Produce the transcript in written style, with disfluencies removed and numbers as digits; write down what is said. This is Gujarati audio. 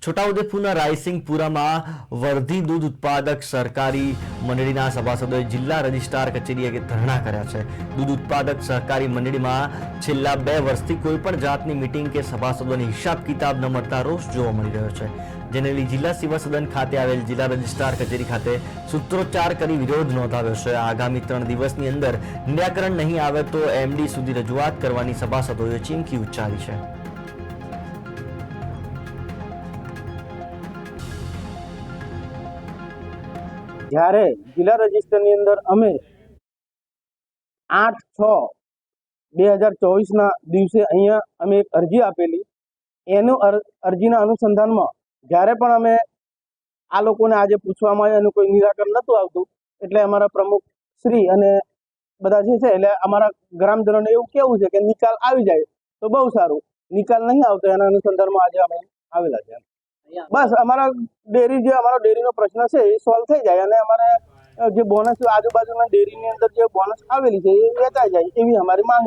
છોટાઉદેપુરના રાયસિંગપુરામાં વર્ધી દૂધ ઉત્પાદક સહકારી મંડળીના સભાસદોએ જિલ્લા રજિસ્ટ્રાર કચેરીએ ધરણા કર્યા છે। દૂધ ઉત્પાદક સહકારી મંડળીમાં છેલ્લા 2 વર્ષથી કોઈ પણ જાતની મીટિંગ કે સભાસદોને હિસાબ કિતાબ ન મળતા રોષ જોવા મળી રહ્યો છે, જેને લઈ જિલ્લા સેવા સદન ખાતે આવેલ જિલ્લા રજિસ્ટ્રાર કચેરી ખાતે સૂત્રોચ્ચાર કરી વિરોધ નોંધાવ્યો છે। આગામી 3 દિવસની અંદર નિરાકરણ નહીં આવે તો એમડી સુધી રજૂઆત કરવાની સભાસદોએ ચીમકી ઉચ્ચારી છે। જ્યારે જિલ્લા રજિસ્ટરની અંદર અમે 8/6/2024 દિવસે અહીંયા અમે એક અરજી આપેલી। એનું અરજીના અનુસંધાનમાં જ્યારે પણ અમે આ લોકોને આજે પૂછવામાં આવ્યું એનું કોઈ નિરાકરણ નહોતું આવતું, એટલે અમારા પ્રમુખ શ્રી અને બધા જે છે એટલે અમારા ગ્રામજનોને એવું કેવું છે કે નિકાલ આવી જાય તો બહુ સારું, નિકાલ નહીં આવતો એના અનુસંધાનમાં આજે અમે આવેલા છે। બસ અમારો ડેરીનો પ્રશ્ન છે એ સોલ્વ થઈ જાય અને અમારે જે બોનસ આજુબાજુના ડેરીની અંદર જે બોનસ આવેલી છે એ વેચાઈ જાય એવી અમારી માંગ